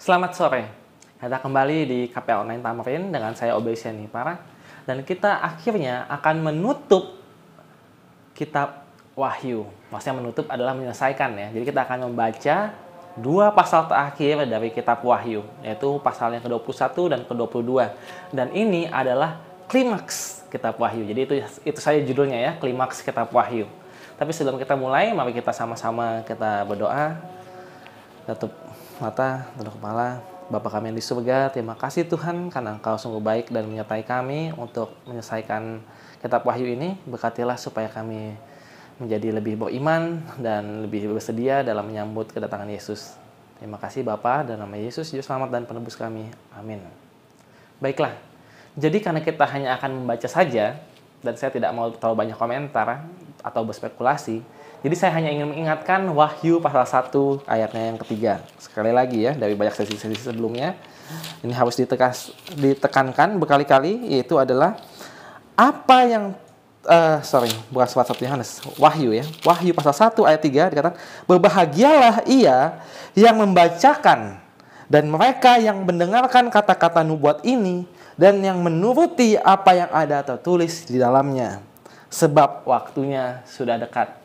Selamat sore. Kita kembali di KPL Online Tamrin dengan saya Obey Sianipara. Dan kita akhirnya akan menutup kitab Wahyu. Maksudnya menutup adalah menyelesaikan ya. Jadi kita akan membaca 2 pasal terakhir dari kitab Wahyu. Yaitu pasal yang ke-21 dan ke-22. Dan ini adalah klimaks kitab Wahyu. Jadi itu saja judulnya ya, klimaks kitab Wahyu. Tapi sebelum kita mulai, mari kita sama-sama kita berdoa. Tutup mata, tunduk kepala. Bapa kami yang di surga, terima kasih Tuhan karena Engkau sungguh baik dan menyertai kami untuk menyelesaikan kitab Wahyu ini. Berkatilah supaya kami menjadi lebih beriman dan lebih bersedia dalam menyambut kedatangan Yesus. Terima kasih Bapa, dalam nama Yesus, Juru Selamat dan Penebus kami. Amin. Baiklah, jadi karena kita hanya akan membaca saja, dan saya tidak mau terlalu banyak komentar atau berspekulasi, jadi saya hanya ingin mengingatkan Wahyu pasal 1 ayatnya yang ketiga. Sekali lagi ya, dari banyak sesi-sesi sebelumnya, ini harus ditekankan berkali-kali, yaitu adalah apa yang, bukan surat 1 Yohanes, Wahyu ya. Wahyu pasal 1 ayat 3 dikatakan, berbahagialah ia yang membacakan dan mereka yang mendengarkan kata-kata nubuat ini dan yang menuruti apa yang ada tertulis di dalamnya. Sebab waktunya sudah dekat.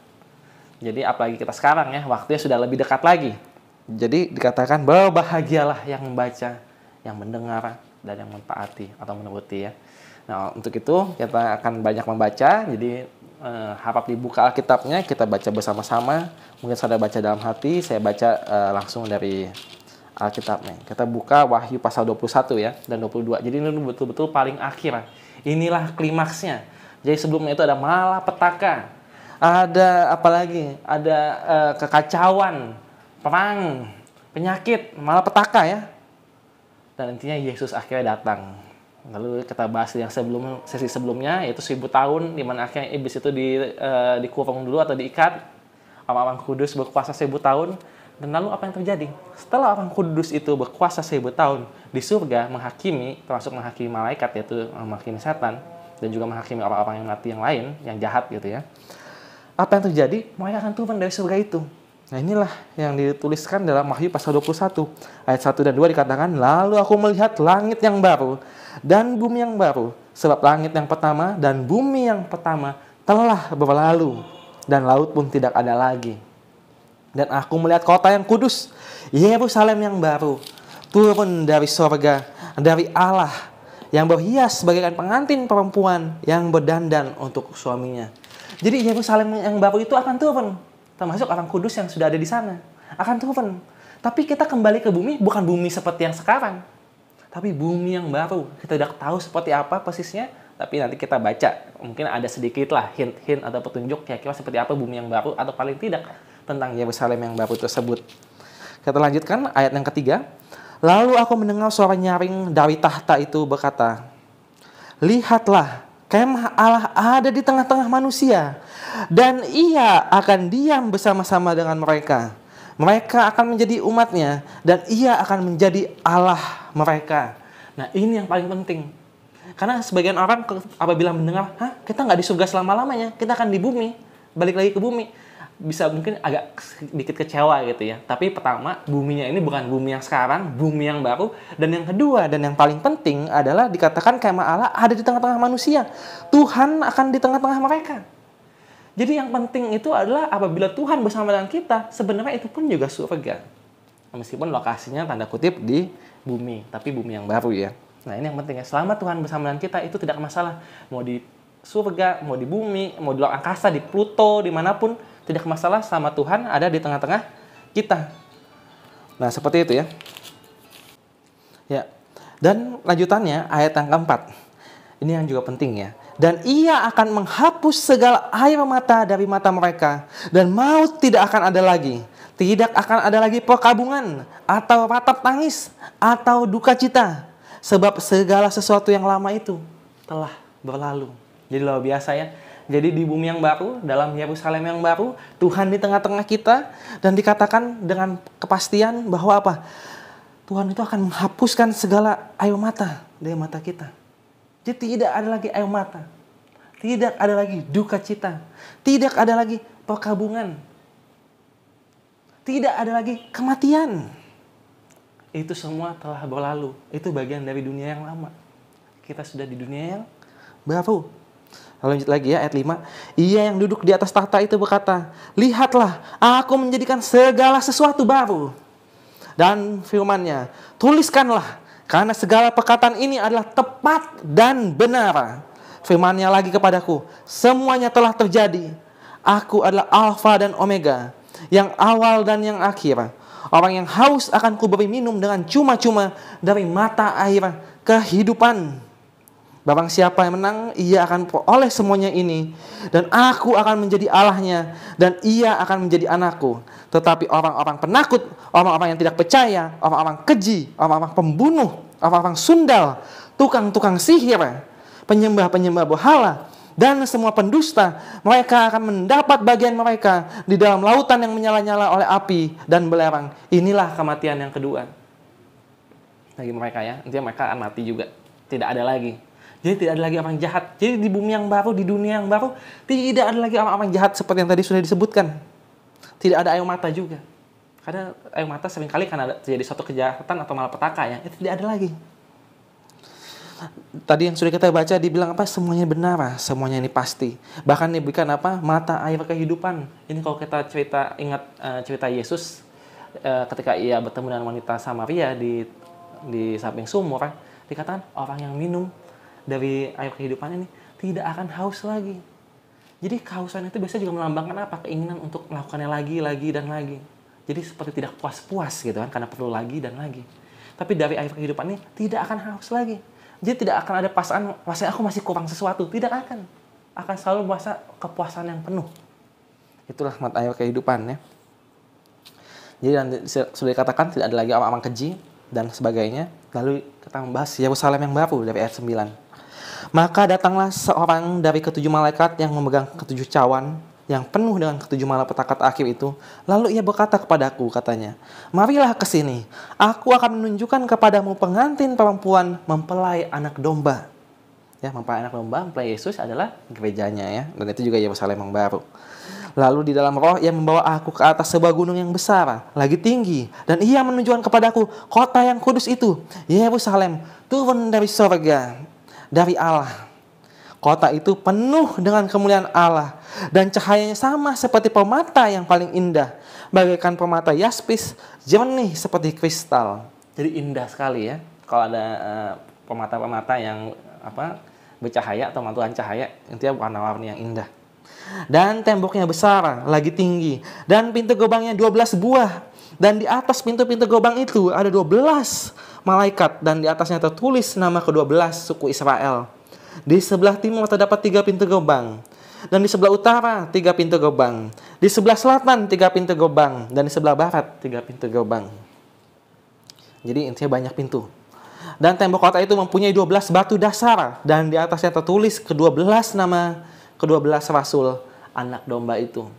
Jadi apalagi kita sekarang ya, waktunya sudah lebih dekat lagi. Jadi dikatakan berbahagialah yang membaca, yang mendengar, dan yang mentaati atau menuruti ya. Nah untuk itu kita akan banyak membaca. Jadi harap dibuka Alkitabnya, kita baca bersama-sama. Mungkin saudara baca dalam hati, saya baca langsung dari Alkitabnya. Kita buka Wahyu pasal 21 ya, dan 22. Jadi ini betul-betul paling akhir. Inilah klimaksnya. Jadi sebelumnya itu ada malapetaka. Ada apa lagi? Ada kekacauan, perang, penyakit, malapetaka ya. Dan intinya Yesus akhirnya datang. Lalu kita bahas yang sesi sebelumnya, yaitu 1000 tahun, di mana akhirnya iblis itu dikurung dulu atau diikat. Orang-orang kudus berkuasa 1000 tahun. Dan lalu apa yang terjadi? Setelah orang kudus itu berkuasa 1000 tahun di surga, menghakimi, termasuk menghakimi malaikat, yaitu menghakimi setan, dan juga menghakimi orang-orang yang mati yang lain, yang jahat gitu ya. Apa yang terjadi? Mereka akan turun dari surga itu. Nah inilah yang dituliskan dalam Wahyu pasal 21. Ayat 1 dan 2 dikatakan, lalu aku melihat langit yang baru dan bumi yang baru. Sebab langit yang pertama dan bumi yang pertama telah berlalu. Dan laut pun tidak ada lagi. Dan aku melihat kota yang kudus, Yerusalem yang baru, turun dari surga, dari Allah, yang berhias bagaikan pengantin perempuan yang berdandan untuk suaminya. Jadi Yerusalem yang baru itu akan turun. Termasuk orang kudus yang sudah ada di sana. Akan turun. Tapi kita kembali ke bumi, bukan bumi seperti yang sekarang. Tapi bumi yang baru. Kita tidak tahu seperti apa persisnya. Tapi nanti kita baca. Mungkin ada sedikit lah hint-hint atau petunjuk kira-kira seperti apa bumi yang baru. Atau paling tidak tentang Yerusalem yang baru tersebut. Kita lanjutkan ayat yang ketiga. Lalu aku mendengar suara nyaring dari tahta itu berkata, lihatlah, kemah Allah ada di tengah-tengah manusia, dan ia akan diam bersama-sama dengan mereka. Mereka akan menjadi umatnya, dan ia akan menjadi Allah mereka. Nah ini yang paling penting. Karena sebagian orang apabila mendengar, kita nggak di surga selama-lamanya, kita akan di bumi, balik lagi ke bumi. Bisa mungkin agak sedikit kecewa gitu ya. Tapi pertama, buminya ini bukan bumi yang sekarang, bumi yang baru. Dan yang kedua, dan yang paling penting adalah dikatakan kemah Allah ada di tengah-tengah manusia. Tuhan akan di tengah-tengah mereka. Jadi yang penting itu adalah apabila Tuhan bersama dengan kita, sebenarnya itu pun juga surga. Meskipun lokasinya tanda kutip di bumi, tapi bumi yang baru ya. Nah ini yang penting ya, selama Tuhan bersama dengan kita itu tidak masalah. Mau di surga, mau di bumi, mau di luar angkasa, di Pluto, dimanapun, tidak masalah sama Tuhan ada di tengah-tengah kita. Nah, seperti itu ya. Ya. Dan lanjutannya ayat yang keempat. Ini yang juga penting ya. Dan ia akan menghapus segala air mata dari mata mereka, dan maut tidak akan ada lagi. Tidak akan ada lagi perkabungan atau ratap tangis atau duka cita, sebab segala sesuatu yang lama itu telah berlalu. Jadi luar biasa ya. Jadi di bumi yang baru, dalam Yerusalem yang baru, Tuhan di tengah-tengah kita, dan dikatakan dengan kepastian bahwa apa? Tuhan itu akan menghapuskan segala air mata dari mata kita. Jadi tidak ada lagi air mata. Tidak ada lagi duka cita. Tidak ada lagi perkabungan. Tidak ada lagi kematian. itu semua telah berlalu. Itu bagian dari dunia yang lama. Kita sudah di dunia yang baru. Lalu lanjut lagi ya ayat 5. Ia yang duduk di atas tahta itu berkata, lihatlah, aku menjadikan segala sesuatu baru. Dan firman-Nya, tuliskanlah, karena segala perkataan ini adalah tepat dan benar. Firman-Nya lagi kepadaku, semuanya telah terjadi. Aku adalah Alfa dan Omega, yang awal dan yang akhir. Orang yang haus akan kuberi minum dengan cuma-cuma dari mata air kehidupan. Barang siapa yang menang, ia akan peroleh semuanya ini. Dan aku akan menjadi Allahnya, dan ia akan menjadi anakku. Tetapi orang-orang penakut, orang-orang yang tidak percaya, orang-orang keji, orang-orang pembunuh, orang-orang sundal, tukang-tukang sihir, penyembah-penyembah berhala, dan semua pendusta, mereka akan mendapat bagian mereka di dalam lautan yang menyala-nyala oleh api dan belerang. Inilah kematian yang kedua bagi mereka ya. Intinya mereka akan mati juga. Tidak ada lagi. Jadi tidak ada lagi orang jahat. Jadi di bumi yang baru, di dunia yang baru, tidak ada lagi orang-orang jahat seperti yang tadi sudah disebutkan. Tidak ada air mata juga. Karena air mata seringkali kan ada terjadi suatu kejahatan atau malapetaka ya. Itu tidak ada lagi. Tadi yang sudah kita baca dibilang apa? Semuanya benar, semuanya ini pasti. Bahkan diberikan apa? Mata air kehidupan. Ini kalau kita ingat cerita Yesus ketika ia bertemu dengan wanita Samaria di samping sumur, dikatakan orang yang minum dari air kehidupan ini tidak akan haus lagi. Jadi kehausan itu biasanya juga melambangkan apa? Keinginan untuk melakukannya lagi dan lagi. Jadi seperti tidak puas-puas gitu kan, karena perlu lagi dan lagi. Tapi dari air kehidupan ini tidak akan haus lagi. Jadi tidak akan ada perasaan, rasanya aku masih kurang sesuatu. Tidak akan. Akan selalu merasa kepuasan yang penuh. Itulah mata air kehidupan ya. Jadi sudah dikatakan tidak ada lagi orang-orang keji dan sebagainya. Lalu kita membahas Yerusalem yang baru dari ayat 9. Maka datanglah seorang dari ketujuh malaikat yang memegang ketujuh cawan yang penuh dengan ketujuh malapetaka akhir itu. Lalu ia berkata kepadaku, katanya, marilah ke sini, aku akan menunjukkan kepadamu pengantin perempuan mempelai anak domba. Ya, mempelai anak domba, mempelai Yesus adalah gerejanya ya, dan itu juga Yerusalem yang baru. Lalu di dalam roh ia membawa aku ke atas sebuah gunung yang besar, lagi tinggi, dan ia menunjukkan kepadaku kota yang kudus itu, Yerusalem, turun dari surga, dari Allah. Kota itu penuh dengan kemuliaan Allah, dan cahayanya sama seperti permata yang paling indah, bagaikan permata yaspis, jernih seperti kristal. Jadi indah sekali ya. Kalau ada permata-permata yang bercahaya atau mantuan cahaya, intinya warna-warni yang indah. Dan temboknya besar, lagi tinggi, dan pintu gerbangnya 12 buah. Dan di atas pintu-pintu gerbang itu ada 12 malaikat, dan di atasnya tertulis nama ke-12 suku Israel. Di sebelah timur terdapat 3 pintu gerbang, dan di sebelah utara 3 pintu gerbang, di sebelah selatan 3 pintu gerbang, dan di sebelah barat 3 pintu gerbang. Jadi intinya banyak pintu. Dan tembok kota itu mempunyai 12 batu dasar, dan di atasnya tertulis ke-12 nama ke-12 rasul anak domba itu.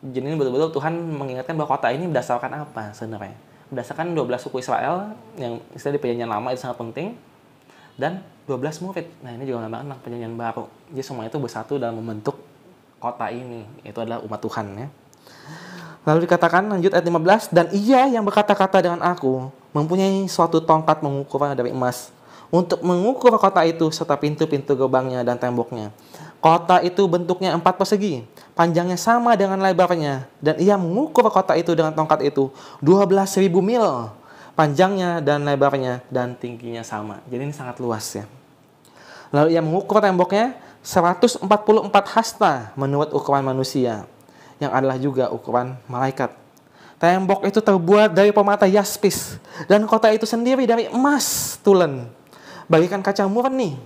Jadi ini betul-betul Tuhan mengingatkan bahwa kota ini berdasarkan apa sebenarnya? Berdasarkan 12 suku Israel yang istilah di perjanjian lama itu sangat penting, dan 12 murid. Nah ini juga melambangkan perjanjian baru. Jadi semua itu bersatu dalam membentuk kota ini. Itu adalah umat Tuhan ya. Lalu dikatakan lanjut ayat 15, dan ia yang berkata-kata dengan aku mempunyai suatu tongkat mengukurnya dari emas untuk mengukur kota itu serta pintu-pintu gerbangnya dan temboknya. Kota itu bentuknya 4 persegi, panjangnya sama dengan lebarnya, dan ia mengukur kota itu dengan tongkat itu 12.000 mil. Panjangnya dan lebarnya dan tingginya sama. Jadi ini sangat luas ya. Lalu ia mengukur temboknya 144 hasta menurut ukuran manusia, yang adalah juga ukuran malaikat. Tembok itu terbuat dari permata yaspis, dan kota itu sendiri dari emas tulen, bagaikan kaca murni.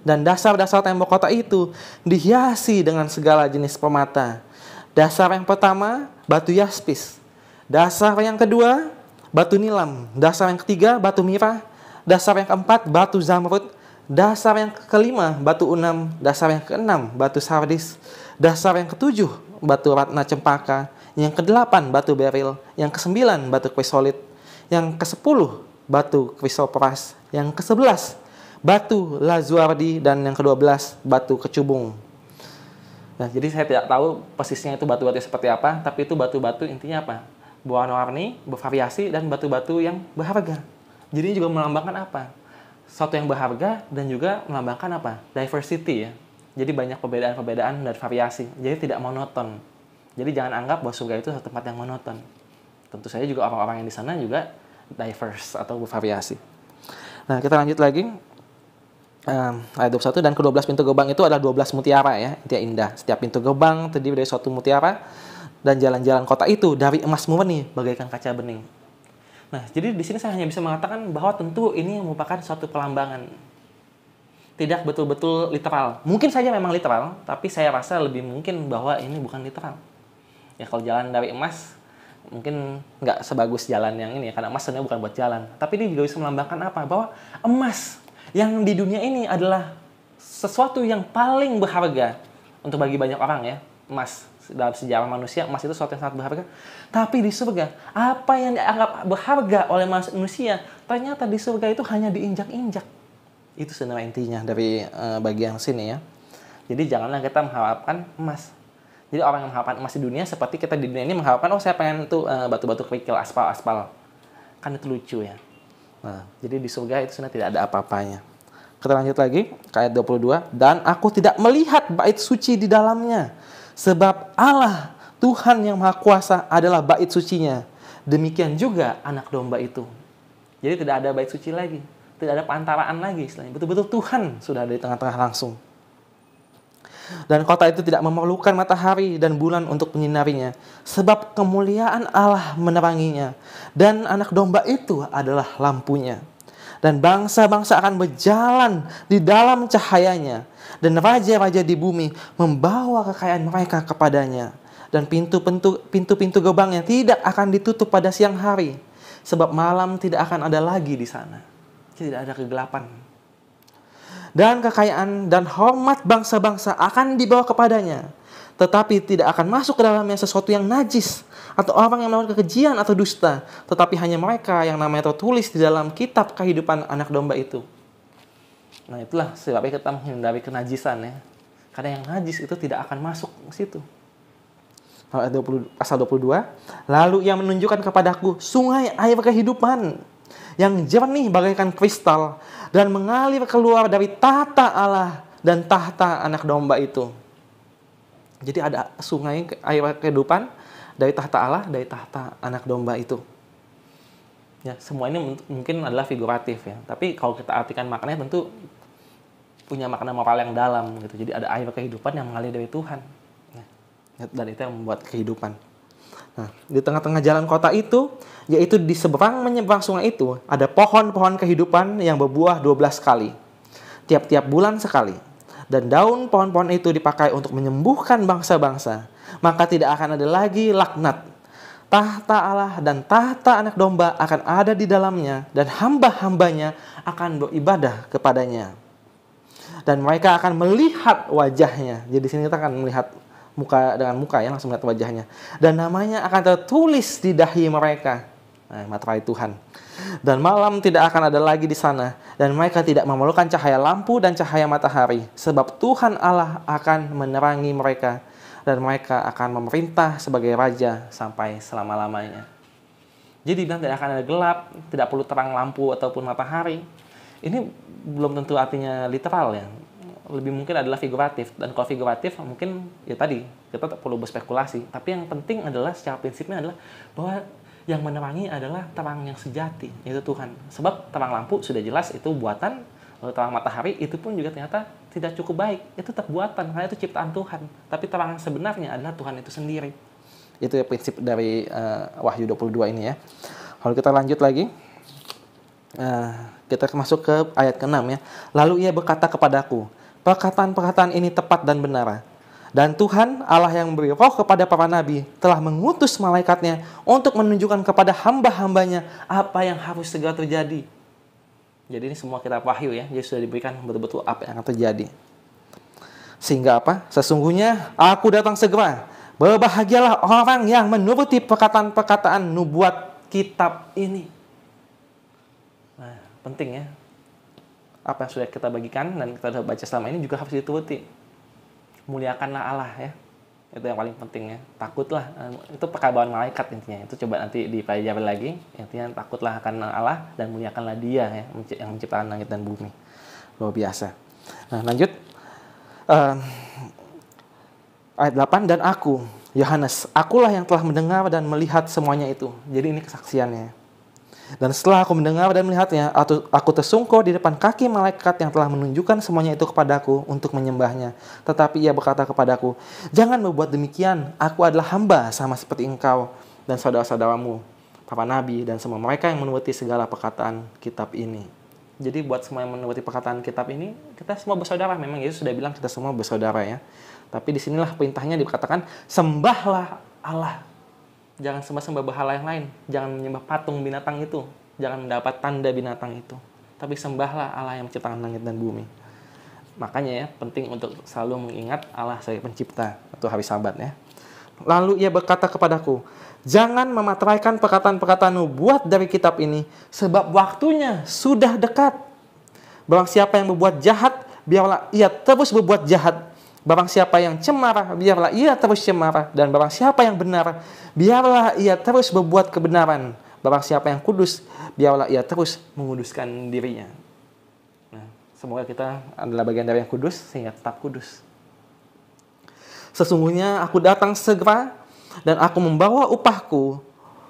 Dan dasar-dasar tembok kota itu dihiasi dengan segala jenis permata. Dasar yang pertama, batu yaspis. Dasar yang kedua, batu nilam. Dasar yang ketiga, batu mirah. Dasar yang keempat, batu zamrud. Dasar yang kelima, batu unam. Dasar yang keenam, batu sardis. Dasar yang ketujuh, batu ratna cempaka. Yang kedelapan, batu beril. Yang kesembilan, batu krisolit. Yang kesepuluh, batu krisoperas. Yang kesebelas, batu lazuardi. Dan yang ke-12, batu kecubung. Nah, jadi saya tidak tahu persisnya itu batu-batu seperti apa, tapi itu batu-batu intinya apa? berwarna-warni, bervariasi, dan batu-batu yang berharga. Jadi ini juga melambangkan apa? Sesuatu yang berharga dan juga melambangkan apa? Diversity ya. Jadi banyak perbedaan-perbedaan dan variasi. Jadi tidak monoton. Jadi jangan anggap bahwa surga itu satu tempat yang monoton. Tentu saja juga orang-orang yang di sana juga diverse atau bervariasi. Nah, kita lanjut lagi. Ayat 21, dan ke-12 pintu gerbang itu adalah 12 mutiara ya, intinya indah. Setiap pintu gerbang terdiri dari suatu mutiara, dan jalan-jalan kota itu dari emas murni bagaikan kaca bening. Nah, jadi di sini saya hanya bisa mengatakan bahwa tentu ini merupakan suatu pelambangan. Tidak betul-betul literal. Mungkin saja memang literal, tapi saya rasa lebih mungkin bahwa ini bukan literal. Ya kalau jalan dari emas, mungkin nggak sebagus jalan yang ini ya, karena emas sebenarnya bukan buat jalan. Tapi ini juga bisa melambangkan apa? Bahwa emas yang di dunia ini adalah sesuatu yang paling berharga untuk bagi banyak orang ya. Emas dalam sejarah manusia, emas itu sesuatu yang sangat berharga. Tapi di surga, apa yang dianggap berharga oleh manusia, ternyata di surga itu hanya diinjak-injak. Itu sebenarnya intinya dari bagian sini ya. Jadi janganlah kita mengharapkan emas. Jadi orang yang mengharapkan emas di dunia seperti kita di dunia ini mengharapkan, oh saya pengen tuh batu-batu kerikil, aspal-aspal. Kan itu lucu ya. Nah, jadi di surga itu sebenarnya tidak ada apa-apanya. Kita lanjut lagi ke ayat 22. Dan aku tidak melihat bait suci di dalamnya, sebab Allah Tuhan yang Maha Kuasa adalah bait sucinya. Demikian juga anak domba itu. Jadi tidak ada bait suci lagi, tidak ada perantaraan lagi. Betul-betul Tuhan sudah ada di tengah-tengah langsung. Dan kota itu tidak memerlukan matahari dan bulan untuk menyinarinya, sebab kemuliaan Allah meneranginya, dan anak domba itu adalah lampunya. Dan bangsa-bangsa akan berjalan di dalam cahayanya, dan raja-raja di bumi membawa kekayaan mereka kepadanya. Dan pintu-pintu gerbangnya tidak akan ditutup pada siang hari, sebab malam tidak akan ada lagi di sana. Tidak ada kegelapan. Dan kekayaan dan hormat bangsa-bangsa akan dibawa kepadanya, tetapi tidak akan masuk ke dalamnya sesuatu yang najis, atau orang yang melakukan kekejian atau dusta, tetapi hanya mereka yang namanya tertulis di dalam kitab kehidupan anak domba itu. Nah itulah sebabnya kita menghindari kenajisan ya. Karena yang najis itu tidak akan masuk ke situ. Pasal 22, lalu ia menunjukkan kepadaku sungai air kehidupan yang jernih bagaikan kristal, dan mengalir keluar dari tahta Allah dan tahta anak domba itu. Jadi ada sungai air kehidupan dari tahta Allah, dari tahta anak domba itu. Ya, semua ini mungkin adalah figuratif ya. Tapi kalau kita artikan maknanya tentu punya makna moral yang dalam gitu. Jadi ada air kehidupan yang mengalir dari Tuhan. Dan itu yang membuat kehidupan. Nah, di tengah-tengah jalan kota itu, yaitu di seberang menyeberang sungai itu, ada pohon-pohon kehidupan yang berbuah 12 kali, tiap-tiap bulan sekali. Dan daun pohon-pohon itu dipakai untuk menyembuhkan bangsa-bangsa. Maka tidak akan ada lagi laknat. Tahta Allah dan tahta anak domba akan ada di dalamnya, dan hamba-hambanya akan beribadah kepadanya. Dan mereka akan melihat wajahnya. Jadi di sini kita akan melihat muka dengan muka ya, langsung melihat wajahnya. Dan namanya akan tertulis di dahi mereka. Nah, matahari Tuhan. Dan malam tidak akan ada lagi di sana. Dan mereka tidak memerlukan cahaya lampu dan cahaya matahari. Sebab Tuhan Allah akan menerangi mereka. Dan mereka akan memerintah sebagai raja sampai selama-lamanya. Jadi dibilang tidak akan ada gelap, tidak perlu terang lampu ataupun matahari. Ini belum tentu artinya literal ya. Lebih mungkin adalah figuratif. Dan kalau figuratif mungkin ya tadi kita tak perlu berspekulasi. Tapi yang penting adalah secara prinsipnya adalah bahwa yang menerangi adalah terang yang sejati, yaitu Tuhan. Sebab terang lampu sudah jelas itu buatan, lalu terang matahari itu pun juga ternyata tidak cukup baik. Itu tetap buatan, karena itu ciptaan Tuhan. Tapi terang yang sebenarnya adalah Tuhan itu sendiri. Itu ya prinsip dari Wahyu 22 ini ya. Kalau kita lanjut lagi, kita masuk ke ayat ke-6 ya. Lalu ia berkata kepadaku, perkataan-perkataan ini tepat dan benar. Dan Tuhan Allah yang memberi roh kepada para nabi telah mengutus malaikatnya untuk menunjukkan kepada hamba-hambanya apa yang harus segera terjadi. Jadi ini semua kitab Wahyu ya. Jadi sudah diberikan betul-betul apa yang akan terjadi. Sehingga apa? Sesungguhnya aku datang segera. Berbahagialah orang yang menuruti perkataan-perkataan nubuat kitab ini. Nah, penting ya. Apa yang sudah kita bagikan dan kita sudah baca selama ini juga harus dituruti. Muliakanlah Allah ya. Itu yang paling penting ya. Takutlah, itu perkabaran malaikat intinya. Itu coba nanti dipelajari lagi. Intinya takutlah akan Allah dan muliakanlah Dia ya, yang menciptakan langit dan bumi. Luar biasa. Nah, lanjut. Ayat 8, dan aku, Yohanes, akulah yang telah mendengar dan melihat semuanya itu. Jadi ini kesaksiannya. Dan setelah aku mendengar dan melihatnya, aku tersungkur di depan kaki malaikat yang telah menunjukkan semuanya itu kepadaku untuk menyembahnya. Tetapi ia berkata kepadaku, jangan berbuat demikian, aku adalah hamba sama seperti engkau dan saudara-saudaramu, para nabi dan semua mereka yang menuruti segala perkataan kitab ini. Jadi buat semua yang menuruti perkataan kitab ini, kita semua bersaudara. Memang Yesus sudah bilang kita semua bersaudara ya. Tapi disinilah perintahnya dikatakan, sembahlah Allah. Jangan sembah-sembah berhala yang lain. Jangan menyembah patung binatang itu. Jangan mendapat tanda binatang itu. Tapi sembahlah Allah yang menciptakan langit dan bumi. Makanya ya, penting untuk selalu mengingat Allah sebagai pencipta atau hari Sabat ya. Lalu ia berkata kepadaku, jangan memateraikan perkataan-perkataan nubuat dari kitab ini, sebab waktunya sudah dekat. Barang siapa yang berbuat jahat, biarlah ia terus berbuat jahat. Barang siapa yang cemara, biarlah ia terus cemara. Dan barang siapa yang benar, biarlah ia terus berbuat kebenaran. Barang siapa yang kudus, biarlah ia terus menguduskan dirinya. Nah, semoga kita adalah bagian dari yang kudus, sehingga tetap kudus. Sesungguhnya aku datang segera, dan aku membawa upahku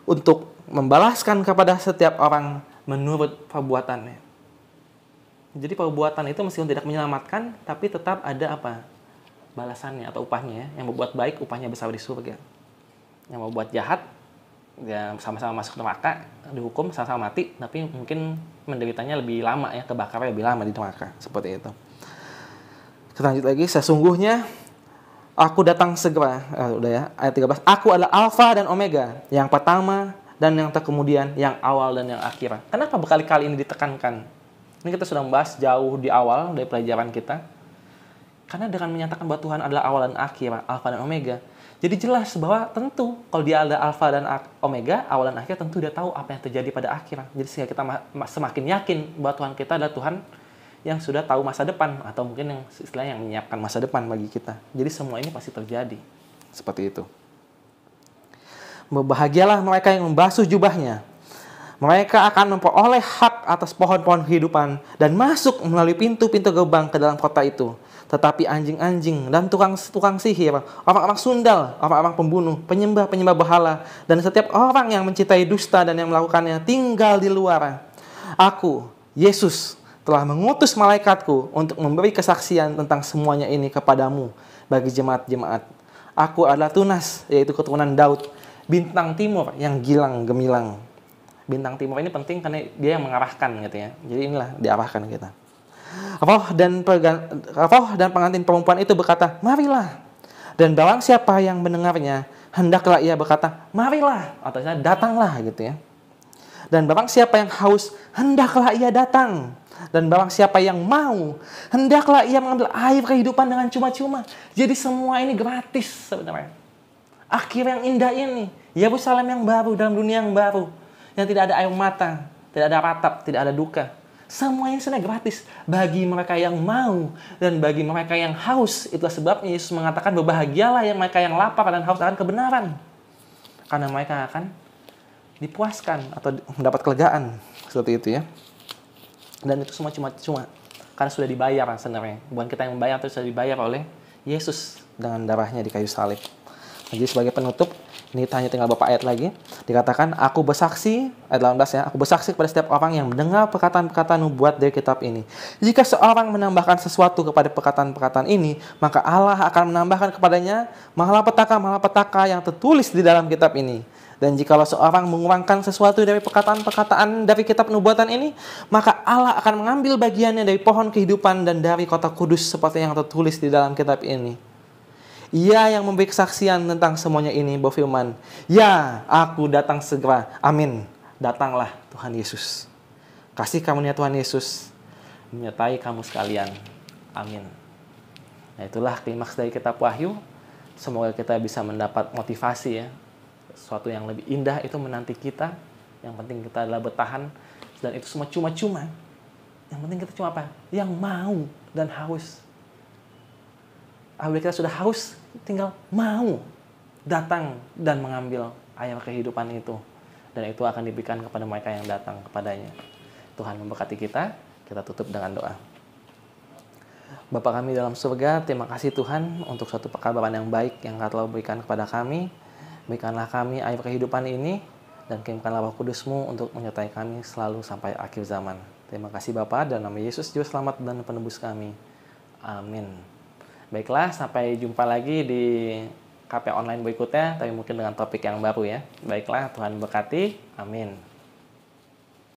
untuk membalaskan kepada setiap orang menurut perbuatannya. Jadi perbuatan itu meskipun tidak menyelamatkan, tapi tetap ada apa? Balasannya atau upahnya. Yang berbuat baik upahnya besar di surga. Yang berbuat jahat ya sama-sama masuk neraka, dihukum sama-sama mati, tapi mungkin menderitanya lebih lama ya, kebakarnya lebih lama di neraka, seperti itu. Kita lanjut lagi, sesungguhnya aku datang segera. Udah ya, ayat 13. Aku adalah Alfa dan Omega, yang pertama dan yang terkemudian, yang awal dan yang akhir. Kenapa berkali-kali ini ditekankan? Ini kita sudah membahas jauh di awal dari pelajaran kita. Karena dengan menyatakan bahwa Tuhan adalah awal dan akhir, Alfa dan Omega, jadi jelas bahwa tentu kalau dia adalah Alfa dan Omega, awal dan akhir, tentu dia tahu apa yang terjadi pada akhir. Jadi sehingga kita semakin yakin bahwa Tuhan kita adalah Tuhan yang sudah tahu masa depan, atau mungkin yang istilahnya yang menyiapkan masa depan bagi kita. Jadi semua ini pasti terjadi. Seperti itu. Berbahagialah mereka yang membasuh jubahnya. Mereka akan memperoleh hak atas pohon-pohon kehidupan dan masuk melalui pintu-pintu gerbang ke dalam kota itu. Tetapi anjing-anjing dan tukang sihir, orang-orang sundal, orang-orang pembunuh, penyembah-penyembah berhala, dan setiap orang yang mencintai dusta dan yang melakukannya tinggal di luar. Aku, Yesus, telah mengutus malaikatku untuk memberi kesaksian tentang semuanya ini kepadamu bagi jemaat-jemaat. Aku adalah Tunas, yaitu keturunan Daud, bintang timur yang gilang gemilang. Bintang timur ini penting karena dia yang mengarahkan gitu ya. Jadi inilah diarahkan kita. Roh dan pengantin perempuan itu berkata, marilah. Dan barang siapa yang mendengarnya, hendaklah ia berkata, marilah. Atau datanglah gitu ya. Dan barang siapa yang haus, hendaklah ia datang. Dan barang siapa yang mau, hendaklah ia mengambil air kehidupan dengan cuma-cuma. Jadi semua ini gratis sebenarnya. Akhir yang indah ini, Yerusalem yang baru dalam dunia yang baru. Yang tidak ada air mata, tidak ada ratap, tidak ada duka. Semua ini sebenarnya gratis bagi mereka yang mau dan bagi mereka yang haus. Itulah sebabnya Yesus mengatakan berbahagialah yang mereka yang lapar dan haus akan kebenaran. Karena mereka akan dipuaskan atau mendapat kelegaan. Seperti itu ya. Dan itu semua cuma-cuma. Karena sudah dibayar sebenarnya. Bukan kita yang membayar, tapi sudah dibayar oleh Yesus dengan darahnya di kayu salib. Jadi sebagai penutup, ini hanya tinggal beberapa ayat lagi. Dikatakan, aku bersaksi, ayat 18 ya, aku bersaksi kepada setiap orang yang mendengar perkataan-perkataan nubuat dari kitab ini. Jika seorang menambahkan sesuatu kepada perkataan-perkataan ini, maka Allah akan menambahkan kepadanya malapetaka-malapetaka yang tertulis di dalam kitab ini. Dan jikalau seorang mengurangkan sesuatu dari perkataan-perkataan dari kitab nubuatan ini, maka Allah akan mengambil bagiannya dari pohon kehidupan dan dari kota kudus seperti yang tertulis di dalam kitab ini. Ia yang memberi kesaksian tentang semuanya ini berfirman, ya, aku datang segera. Amin. Datanglah Tuhan Yesus. Kasih karunia Tuhan Yesus menyertai kamu sekalian. Amin. Nah, itulah klimaks dari kitab Wahyu. Semoga kita bisa mendapat motivasi ya. Sesuatu yang lebih indah itu menanti kita. Yang penting kita adalah bertahan. Dan itu semua cuma-cuma. Yang penting kita cuma apa? Yang mau dan haus. Apabila kita sudah haus, tinggal mau datang dan mengambil air kehidupan itu. Dan itu akan diberikan kepada mereka yang datang kepadanya. Tuhan memberkati kita. Kita tutup dengan doa. Bapa kami dalam surga, terima kasih Tuhan untuk suatu pekabaran yang baik yang Engkau telah berikan kepada kami. Berikanlah kami air kehidupan ini, dan kirimkanlah Roh Kudus-Mu untuk menyertai kami selalu sampai akhir zaman. Terima kasih Bapa, dan nama Yesus Juru Selamat dan Penebus kami. Amin. Baiklah, sampai jumpa lagi di KP Online berikutnya, tapi mungkin dengan topik yang baru ya. Baiklah, Tuhan berkati. Amin.